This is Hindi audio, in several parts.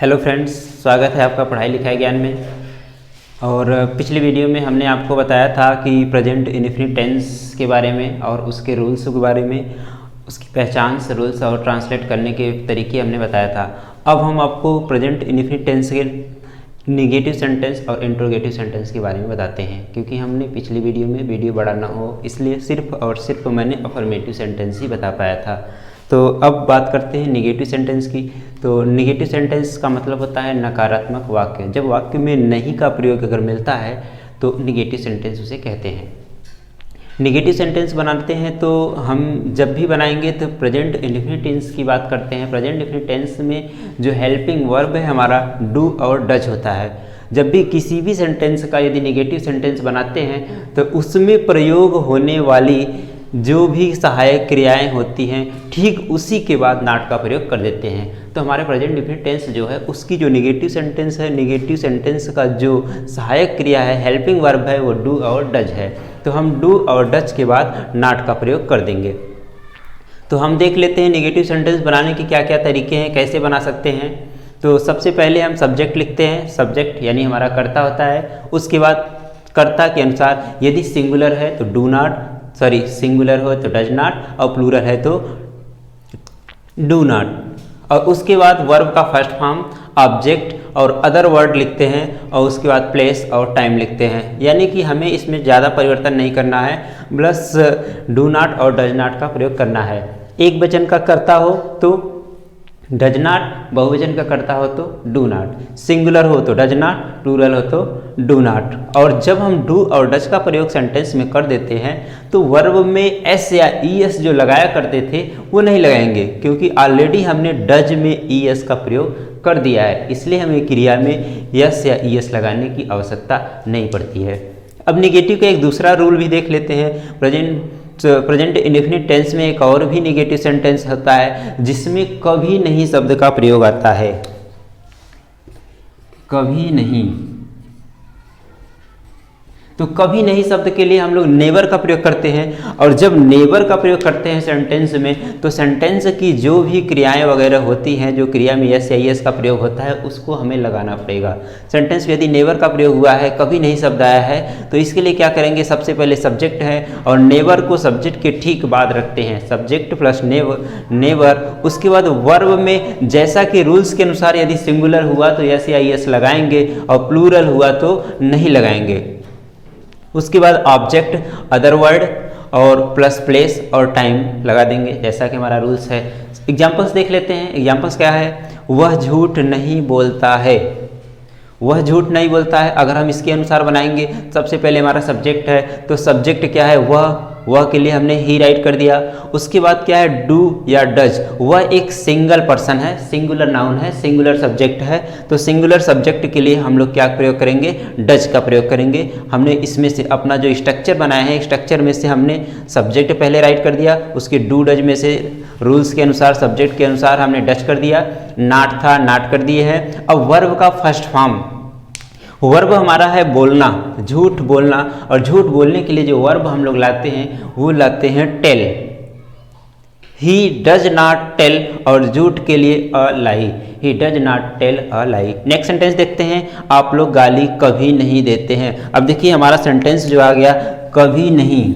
हेलो फ्रेंड्स, स्वागत है आपका पढ़ाई लिखाई ज्ञान में। और पिछली वीडियो में हमने आपको बताया था कि प्रेजेंट इंडेफिनिट टेंस के बारे में और उसके रूल्स के बारे में, उसकी पहचान से रूल्स और ट्रांसलेट करने के तरीके हमने बताया था। अब हम आपको प्रेजेंट इंडेफिनिट टेंस के नेगेटिव सेंटेंस और इंट्रोगेटिव सेंटेंस के बारे में बताते हैं, क्योंकि हमने पिछली वीडियो में वीडियो बड़ा ना हो इसलिए सिर्फ और सिर्फ मैंने अफर्मेटिव सेंटेंस ही बता पाया था। तो अब बात करते हैं नेगेटिव सेंटेंस की। तो नेगेटिव सेंटेंस का मतलब होता है नकारात्मक वाक्य। जब वाक्य में नहीं का प्रयोग अगर मिलता है तो नेगेटिव सेंटेंस उसे कहते हैं। नेगेटिव सेंटेंस बनाते हैं तो हम जब भी बनाएंगे तो प्रेजेंट इंडेफिनिट टेंस की बात करते हैं। प्रेजेंट इंडेफिनिट टेंस में जो हेल्पिंग वर्ब है हमारा डू और डज होता है। जब भी किसी भी सेंटेंस का यदि नेगेटिव सेंटेंस बनाते हैं तो उसमें प्रयोग होने वाली जो भी सहायक क्रियाएं होती हैं ठीक उसी के बाद नॉट का प्रयोग कर देते हैं। तो हमारे प्रेजेंट इंडेफिनिट टेंस जो है उसकी जो नेगेटिव सेंटेंस है, नेगेटिव सेंटेंस का जो सहायक क्रिया है, हेल्पिंग वर्ब है, वो डू और डज है। तो हम डू और डज के बाद नॉट का प्रयोग कर देंगे। तो हम देख लेते हैं नेगेटिव सेंटेंस बनाने के क्या क्या तरीके हैं, कैसे बना सकते हैं। तो सबसे पहले हम सब्जेक्ट लिखते हैं। सब्जेक्ट यानी हमारा कर्ता होता है। उसके बाद कर्ता के अनुसार यदि सिंगुलर है तो डू नॉट, सिंगुलर हो तो डज नॉट और प्लूरल है तो डू नॉट। और उसके बाद वर्ब का फर्स्ट फॉर्म, ऑब्जेक्ट और अदर वर्ड लिखते हैं और उसके बाद प्लेस और टाइम लिखते हैं। यानी कि हमें इसमें ज़्यादा परिवर्तन नहीं करना है, प्लस डू नॉट और डज नॉट का प्रयोग करना है। एक वचन का कर्ता हो तो डज नॉट, बहुवचन का कर्ता हो तो डू नॉट, सिंगुलर हो तो डज नॉट, प्लूरल हो तो डू नॉट। और जब हम डू और डज का प्रयोग सेंटेंस में कर देते हैं तो वर्ब में एस या ई एस जो लगाया करते थे वो नहीं लगाएंगे, क्योंकि ऑलरेडी हमने डज में ई एस का प्रयोग कर दिया है। इसलिए हमें क्रिया में यस या ई एस लगाने की आवश्यकता नहीं पड़ती है। अब नेगेटिव का एक दूसरा रूल भी देख लेते हैं। प्रेजेंट इंडेफिनिट टेंस में एक और भी नेगेटिव सेंटेंस होता है जिसमें कभी नहीं शब्द का प्रयोग आता है। कभी नहीं, तो कभी नहीं शब्द के लिए हम लोग नेवर का प्रयोग करते हैं। और जब नेवर का प्रयोग करते हैं सेंटेंस में तो सेंटेंस की जो भी क्रियाएं वगैरह होती हैं, जो क्रिया में यस या यस का प्रयोग होता है उसको हमें लगाना पड़ेगा। सेंटेंस में यदि नेवर का प्रयोग हुआ है, कभी नहीं शब्द आया है, तो इसके लिए क्या करेंगे, सबसे पहले सब्जेक्ट है और नेवर को सब्जेक्ट के ठीक बाद रखते हैं। Subject plus never. उसके बाद वर्ब में जैसा कि रूल्स के अनुसार यदि सिंगुलर हुआ तो यस या यस लगाएंगे और प्लूरल हुआ तो नहीं लगाएंगे। उसके बाद ऑब्जेक्ट, अदर वर्ड और प्लस प्लेस और टाइम लगा देंगे, जैसा कि हमारा रूल्स है। एग्जाम्पल्स देख लेते हैं। एग्जाम्पल्स क्या है, वह झूठ नहीं बोलता है। वह झूठ नहीं बोलता है अगर हम इसके अनुसार बनाएंगे, सबसे पहले हमारा सब्जेक्ट है तो सब्जेक्ट क्या है, वह के लिए हमने ही राइट कर दिया। उसके बाद क्या है, डू या डज। वह एक सिंगल पर्सन है, सिंगुलर नाउन है, सिंगुलर सब्जेक्ट है, तो सिंगुलर सब्जेक्ट के लिए हम लोग क्या प्रयोग करेंगे, डज का प्रयोग करेंगे। हमने इसमें से अपना जो स्ट्रक्चर बनाया है, स्ट्रक्चर में से हमने सब्जेक्ट पहले राइट कर दिया, उसके डू डज में से रूल्स के अनुसार, सब्जेक्ट के अनुसार हमने डज कर दिया। नॉट था, नॉट कर दिए हैं। अब वर्ब का फर्स्ट फॉर्म, वर्ब हमारा है बोलना, झूठ बोलना। और झूठ बोलने के लिए जो वर्ब हम लोग लाते हैं वो लाते हैं tell. He does not tell और झूठ के लिए a lie, he does not tell a lie. Next sentence देखते हैं, आप लोग गाली कभी नहीं देते हैं। अब देखिए हमारा सेंटेंस जो आ गया, कभी नहीं,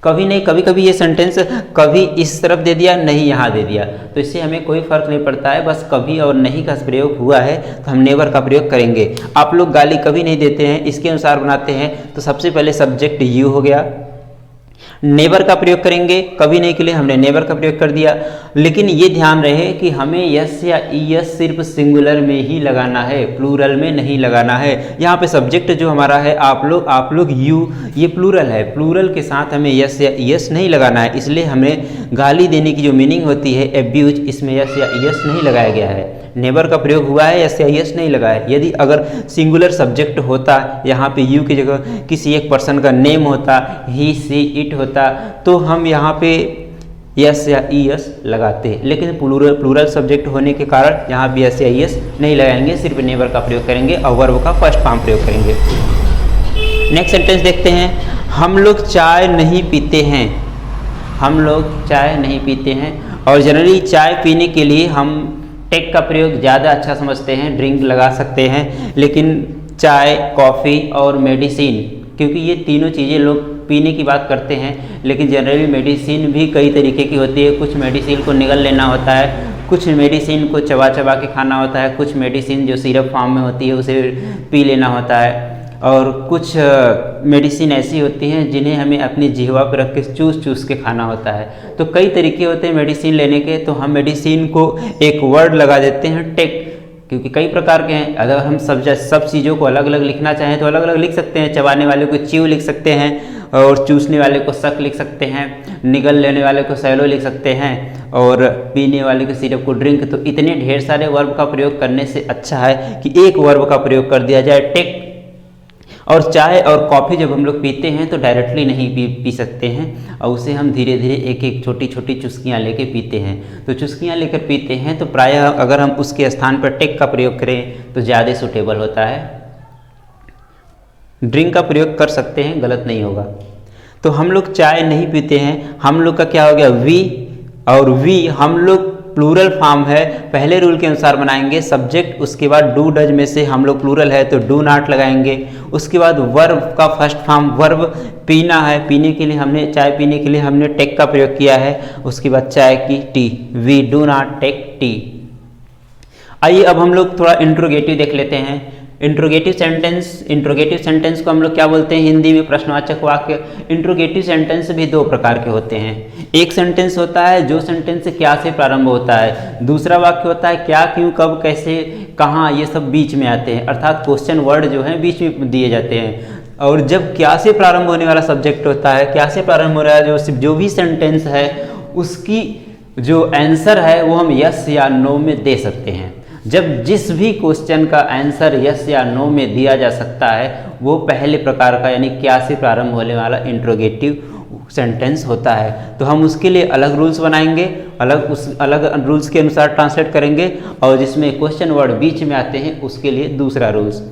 कभी नहीं। कभी कभी ये सेंटेंस कभी इस तरफ दे दिया, नहीं यहाँ दे दिया, तो इससे हमें कोई फर्क नहीं पड़ता है। बस कभी और नहीं का प्रयोग हुआ है तो हम नेवर का प्रयोग करेंगे। आप लोग गाली कभी नहीं देते हैं, इसके अनुसार बनाते हैं तो सबसे पहले सब्जेक्ट यू हो गया, नेवर का प्रयोग करेंगे। कभी नहीं के लिए हमने नेवर का प्रयोग कर दिया। लेकिन ये ध्यान रहे कि हमें यस या ई एस सिर्फ सिंगुलर में ही लगाना है, प्लूरल में नहीं लगाना है। यहाँ पे सब्जेक्ट जो हमारा है आप लोग यू, ये प्लूरल है, प्लूरल के साथ हमें यस या ई एस नहीं लगाना है। इसलिए हमें गाली देने की जो मीनिंग होती है एब्यूज, इसमें यस या ई एस नहीं लगाया गया है। नेवर का प्रयोग हुआ है, यस या यस नहीं लगा है। यदि अगर सिंगुलर सब्जेक्ट होता, यहाँ पे यू की जगह किसी एक पर्सन का नेम होता, ही सी इट होता, तो हम यहाँ पे यस या ई एस लगाते हैं। लेकिन प्लूरल सब्जेक्ट होने के कारण यहाँ पे यस या ई एस नहीं लगाएंगे, सिर्फ नेवर का प्रयोग करेंगे और वर्ब का फर्स्ट फॉर्म प्रयोग करेंगे। नेक्स्ट सेंटेंस देखते हैं, हम लोग चाय नहीं पीते हैं। हम लोग चाय नहीं पीते हैं और जनरली चाय पीने के लिए हम टेक का प्रयोग ज़्यादा अच्छा समझते हैं, ड्रिंक लगा सकते हैं, लेकिन चाय, कॉफ़ी और मेडिसिन, क्योंकि ये तीनों चीज़ें लोग पीने की बात करते हैं, लेकिन जनरली मेडिसिन भी कई तरीके की होती है। कुछ मेडिसिन को निगल लेना होता है, कुछ मेडिसिन को चबा चबा के खाना होता है, कुछ मेडिसिन जो सिरप फॉर्म में होती है उसे पी लेना होता है, और कुछ मेडिसिन ऐसी होती हैं जिन्हें हमें अपनी जिह्वा पर रख के चूस चूस के खाना होता है। तो कई तरीके होते हैं मेडिसिन लेने के, तो हम मेडिसिन को एक वर्ड लगा देते हैं टेक, क्योंकि कई प्रकार के हैं। अगर हम सब चीज़ों को अलग अलग लिखना चाहें तो अलग अलग लिख सकते हैं। चबाने वाले को च्यू लिख सकते हैं, और चूसने वाले को सक लिख सकते हैं, निगल लेने वाले को सैलो लिख सकते हैं, और पीने वाले को सिरप को ड्रिंक। तो इतने ढेर सारे वर्ब का प्रयोग करने से अच्छा है कि एक वर्ब का प्रयोग कर दिया जाए, टेक। और चाय और कॉफ़ी जब हम लोग पीते हैं तो डायरेक्टली नहीं पी सकते हैं, और उसे हम धीरे धीरे एक एक छोटी छोटी चुस्कियाँ लेके पीते हैं। तो चुस्कियाँ लेकर पीते हैं तो प्रायः अगर हम उसके स्थान पर टेक का प्रयोग करें तो ज़्यादा सूटेबल होता है। ड्रिंक का प्रयोग कर सकते हैं, गलत नहीं होगा। तो हम लोग चाय नहीं पीते हैं, हम लोग का क्या हो गया, वी, और वी हम लोग प्लूरल फॉर्म है, पहले रूल के अनुसार बनाएंगे। सब्जेक्ट, उसके बाद डू डज में से हम लोग प्लूरल है तो डू नॉट लगाएंगे। उसके बाद वर्ब का फर्स्ट फॉर्म, वर्ब पीना है, पीने के लिए हमने, चाय पीने के लिए हमने टेक का प्रयोग किया है। उसके बाद चाय की tea, we do not take tea. आइए अब हम लोग थोड़ा इंट्रोगेटिव देख लेते हैं। इंट्रोगेटिव सेंटेंस को हम लोग क्या बोलते हैं हिंदी में, प्रश्नवाचक वाक्य। इंट्रोगेटिव सेंटेंस भी दो प्रकार के होते हैं। एक सेंटेंस होता है जो सेंटेंस क्या से प्रारंभ होता है, दूसरा वाक्य होता है क्या, क्यों, कब, कैसे, कहाँ, ये सब बीच में आते हैं, अर्थात क्वेश्चन वर्ड जो है बीच में दिए जाते हैं। और जब क्या से प्रारंभ होने वाला सब्जेक्ट होता है, क्या से प्रारंभ हो रहा है जो भी सेंटेंस है, उसकी जो आंसर है वो हम यस या नो में दे सकते हैं। जब जिस भी क्वेश्चन का आंसर यस या नो में दिया जा सकता है वो पहले प्रकार का यानी क्या से प्रारंभ होने वाला इंट्रोगेटिव सेंटेंस होता है। तो हम उसके लिए अलग रूल्स बनाएंगे, अलग रूल्स के अनुसार ट्रांसलेट करेंगे, और जिसमें क्वेश्चन वर्ड बीच में आते हैं उसके लिए दूसरा रूल्स।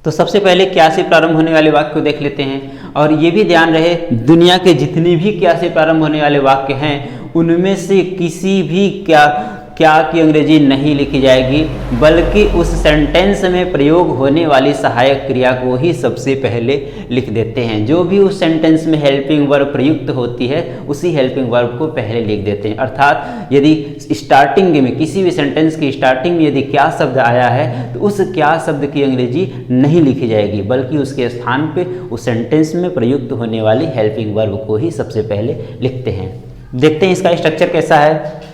तो सबसे पहले क्या से प्रारंभ होने वाले वाक्य को देख लेते हैं। और ये भी ध्यान रहे, दुनिया के जितने भी क्या से प्रारंभ होने वाले वाक्य हैं उनमें से किसी भी क्या की अंग्रेजी नहीं लिखी जाएगी, बल्कि उस सेंटेंस में प्रयोग होने वाली सहायक क्रिया को ही सबसे पहले लिख देते हैं। जो भी उस सेंटेंस में हेल्पिंग वर्ब प्रयुक्त होती है उसी हेल्पिंग वर्ब को पहले लिख देते हैं। अर्थात यदि स्टार्टिंग में, किसी भी सेंटेंस की स्टार्टिंग में यदि क्या शब्द आया है तो उस क्या शब्द की अंग्रेजी नहीं लिखी जाएगी, बल्कि उसके स्थान पर उस सेंटेंस में प्रयुक्त होने वाली हेल्पिंग वर्ब को ही सबसे पहले लिखते हैं। देखते हैं इसका स्ट्रक्चर कैसा है।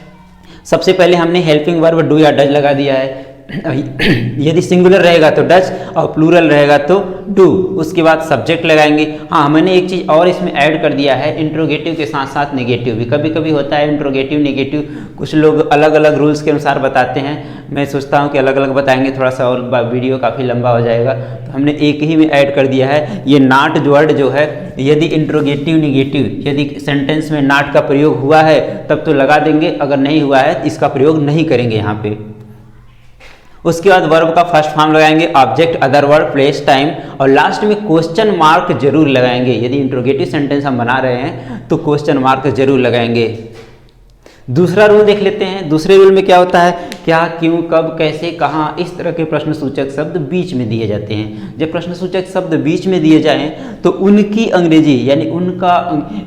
सबसे पहले हमने हेल्पिंग वर्ब डू या डज लगा दिया है। यदि सिंगुलर रहेगा तो डज और प्लूरल रहेगा तो डू। उसके बाद सब्जेक्ट लगाएंगे। हाँ, मैंने एक चीज़ और इसमें ऐड कर दिया है, इंट्रोगेटिव के साथ साथ नेगेटिव भी। कभी कभी होता है इंट्रोगेटिव नेगेटिव, कुछ लोग अलग अलग रूल्स के अनुसार बताते हैं। मैं सोचता हूँ कि अलग अलग बताएंगे थोड़ा सा और वीडियो काफ़ी लंबा हो जाएगा, तो हमने एक ही में ऐड कर दिया है। ये नॉट वर्ड जो है, यदि इंट्रोगेटिव नेगेटिव, यदि सेंटेंस में नॉट का प्रयोग हुआ है तब तो लगा देंगे, अगर नहीं हुआ है इसका प्रयोग नहीं करेंगे यहाँ पे। उसके बाद वर्ब का फर्स्ट फॉर्म लगाएंगे, object, other word, place, time, और लास्ट में क्वेश्चन मार्क जरूर लगाएंगे। यदि इंट्रोगेटिव सेंटेंस हम बना रहे हैं तो क्वेश्चन मार्क जरूर लगाएंगे। दूसरा रूल देख लेते हैं। दूसरे रूल में क्या होता है, क्या, क्यों, कब, कैसे, कहाँ, इस तरह के प्रश्नसूचक शब्द बीच में दिए जाते हैं। जब प्रश्नसूचक शब्द बीच में दिए जाएं तो उनकी अंग्रेजी यानी उनका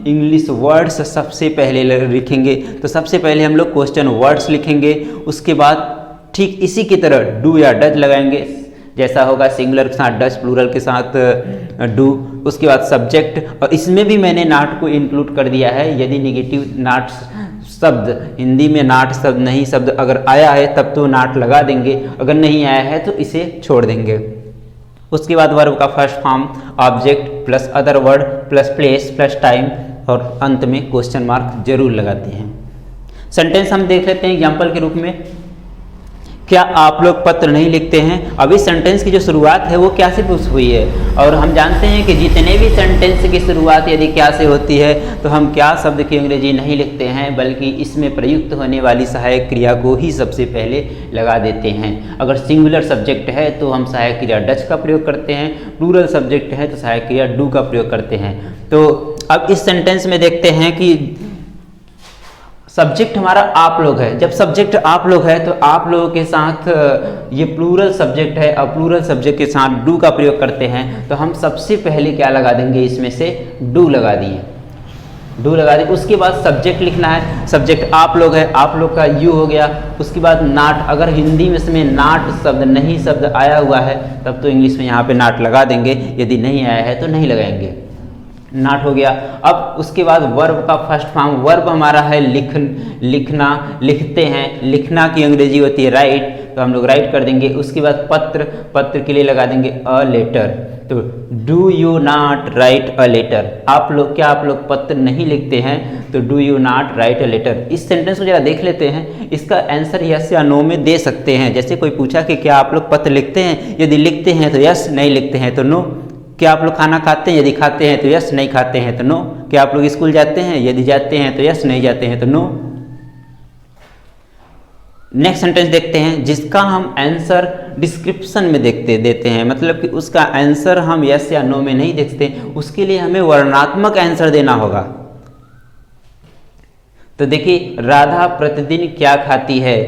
इंग्लिश वर्ड्स सबसे पहले लिखेंगे। तो सबसे पहले हम लोग क्वेश्चन वर्ड्स लिखेंगे, उसके बाद ठीक इसी की तरह डू या डज लगाएंगे, जैसा होगा सिंगुलर के साथ डज, प्लूरल के साथ डू। उसके बाद सब्जेक्ट, और इसमें भी मैंने नॉट को इंक्लूड कर दिया है। यदि नेगेटिव नॉट शब्द, हिंदी में नॉट शब्द नहीं शब्द अगर आया है तब तो नॉट लगा देंगे, अगर नहीं आया है तो इसे छोड़ देंगे। उसके बाद वर्ब का first form object plus other word plus place plus time, और अंत में क्वेश्चन मार्क जरूर लगाते हैं। सेंटेंस हम देख लेते हैं एग्जाम्पल के रूप में। क्या आप लोग पत्र नहीं लिखते हैं? अभी सेंटेंस की जो शुरुआत है वो क्या से हुई है, और हम जानते हैं कि जितने भी सेंटेंस की शुरुआत यदि क्या से होती है तो हम क्या शब्द की अंग्रेजी नहीं लिखते हैं, बल्कि इसमें प्रयुक्त होने वाली सहायक क्रिया को ही सबसे पहले लगा देते हैं। अगर सिंगुलर सब्जेक्ट है तो हम सहायक क्रिया डज का प्रयोग करते हैं, प्लूरल सब्जेक्ट है तो सहायक क्रिया डू का प्रयोग करते हैं। तो अब इस सेंटेंस में देखते हैं कि सब्जेक्ट हमारा आप लोग है। जब सब्जेक्ट आप लोग है तो आप लोगों के साथ ये प्लूरल सब्जेक्ट है और प्लूरल सब्जेक्ट के साथ डू का प्रयोग करते हैं, तो हम सबसे पहले क्या लगा देंगे, इसमें से डू लगा दिए, डू लगा दी। उसके बाद सब्जेक्ट लिखना है, सब्जेक्ट आप लोग है, आप लोग का यू हो गया। उसके बाद नाट, अगर हिंदी में इसमें नाट शब्द नहीं शब्द आया हुआ है तब तो इंग्लिश में यहाँ पे नाट लगा देंगे, यदि नहीं आया है तो नहीं लगाएंगे, नाट हो गया। अब उसके बाद वर्ब का फर्स्ट फॉर्म, वर्ब हमारा है लिखना, लिखते हैं, लिखना की अंग्रेजी होती है राइट, तो हम लोग राइट कर देंगे। उसके बाद पत्र, पत्र के लिए लगा देंगे अ लेटर, तो do you not write a letter, आप लोग क्या आप लोग पत्र नहीं लिखते हैं, तो do you not write a letter. इस सेंटेंस को जरा देख लेते हैं, इसका आंसर यस या नो में दे सकते हैं। जैसे कोई पूछा कि क्या आप लोग पत्र लिखते हैं, यदि लिखते हैं तो यस, नहीं लिखते हैं तो नो। क्या आप लोग खाना खाते हैं, यदि खाते हैं तो यस, नहीं खाते हैं तो नो। क्या आप लोग स्कूल जाते हैं, यदि जाते हैं तो यस, नहीं जाते हैं तो नो। नेक्स्ट सेंटेंस देखते हैं जिसका हम आंसर डिस्क्रिप्शन में देते हैं, मतलब कि उसका आंसर हम यस या नो में नहीं देखते, उसके लिए हमें वर्णनात्मक आंसर देना होगा। तो देखिए, राधा प्रतिदिन क्या खाती है,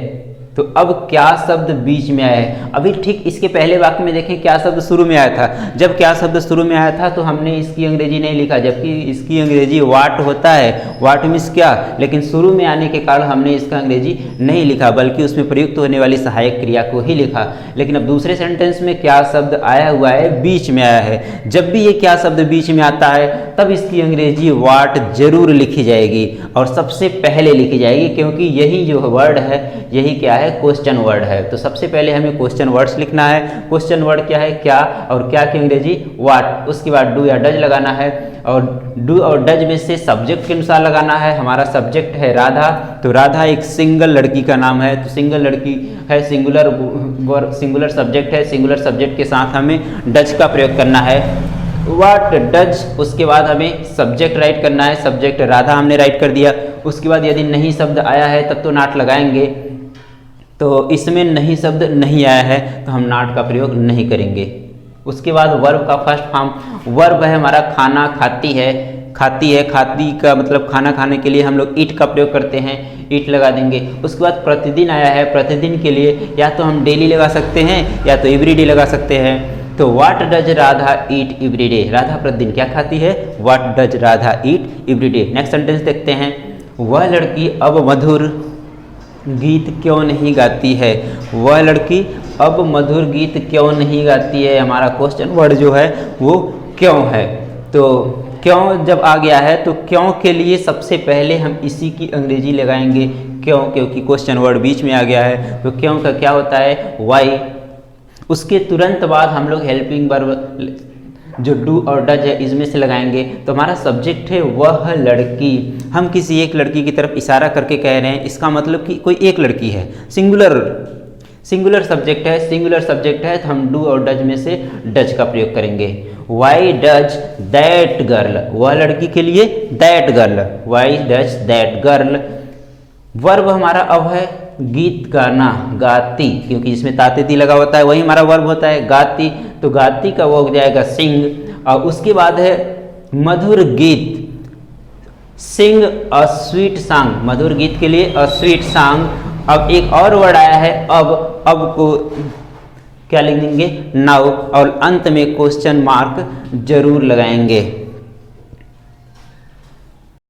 तो अब क्या शब्द बीच में आया है। अभी ठीक इसके पहले वाक्य में देखें क्या शब्द शुरू में आया था। जब क्या शब्द शुरू में आया था तो हमने इसकी अंग्रेजी नहीं लिखा, जबकि इसकी अंग्रेजी वाट होता है, वाट मीन्स क्या, लेकिन शुरू में आने के कारण हमने इसका अंग्रेजी नहीं लिखा, बल्कि उसमें प्रयुक्त होने वाली सहायक क्रिया को ही लिखा। लेकिन अब दूसरे सेंटेंस में क्या शब्द आया हुआ है, बीच में आया है। जब भी ये क्या शब्द बीच में आता है तब इसकी अंग्रेजी वाट जरूर लिखी जाएगी और सबसे पहले लिखी जाएगी, क्योंकि यही जो वर्ड है यही क्या है, क्वेश्चन वर्ड है। तो सबसे पहले हमें क्वेश्चन वर्ड्स लिखना है। क्वेश्चन वर्ड क्या है, क्या, और क्या की अंग्रेजी व्हाट। उसके बाद डू या डज लगाना है, और डू और डज में से सब्जेक्ट के अनुसार लगाना है। हमारा सब्जेक्ट है राधा, तो राधा एक सिंगल लड़की का नाम है, तो सिंगल लड़की है, सिंगुलर सब्जेक्ट है, सिंगुलर सब्जेक्ट के साथ हमें डज का प्रयोग करना है। व्हाट डज, उसके बाद हमें सब्जेक्ट राइट करना है, सब्जेक्ट राधा हमने राइट कर दिया। उसके बाद यदि नहीं शब्द आया है तब तो नाट लगाएंगे, तो इसमें नहीं शब्द नहीं आया है तो हम नाट का प्रयोग नहीं करेंगे। उसके बाद वर्ब का फर्स्ट फॉर्म, वर्ब है हमारा खाना खाती है, खाती है, खाती का मतलब खाना खाने के लिए हम लोग ईट का प्रयोग करते हैं, ईट लगा देंगे। उसके बाद प्रतिदिन आया है, प्रतिदिन के लिए या तो हम डेली लगा सकते हैं या तो एवरीडे लगा सकते हैं। तो what does Radha eat everyday, Radha प्रतिदिन क्या खाती है, what does Radha eat everyday. Next sentence देखते हैं, वह लड़की अब मधुर गीत क्यों नहीं गाती है, वह लड़की अब मधुर गीत क्यों नहीं गाती है। हमारा क्वेश्चन वर्ड जो है वो क्यों है, तो क्यों जब आ गया है तो क्यों के लिए सबसे पहले हम इसी की अंग्रेजी लगाएंगे, क्यों, क्योंकि क्वेश्चन वर्ड बीच में आ गया है। तो क्यों का क्या होता है, वाई। उसके तुरंत बाद हम लोग हेल्पिंग वर्ब जो डू और डज है इसमें से लगाएंगे। तो हमारा सब्जेक्ट है वह लड़की, हम किसी एक लड़की की तरफ इशारा करके कह रहे हैं, इसका मतलब कि कोई एक लड़की है, सिंगुलर सब्जेक्ट है, सिंगुलर सब्जेक्ट है तो हम डू और डज में से डज का प्रयोग करेंगे। वाई डज दैट गर्ल, वह लड़की के लिए that girl, why does that girl. Verb हमारा अब है गीत गाना, गाती, क्योंकि जिसमें तातेती लगा होता है वही हमारा वर्ब होता है गाती, तो गाती का वो हो जाएगा सिंग। और उसके बाद है मधुर गीत, सिंग अ स्वीट सॉन्ग, मधुर गीत के लिए अ स्वीट सॉन्ग। अब एक और वर्ड आया है अब को क्या लिख देंगे, नाउ, और अंत में क्वेश्चन मार्क जरूर लगाएंगे।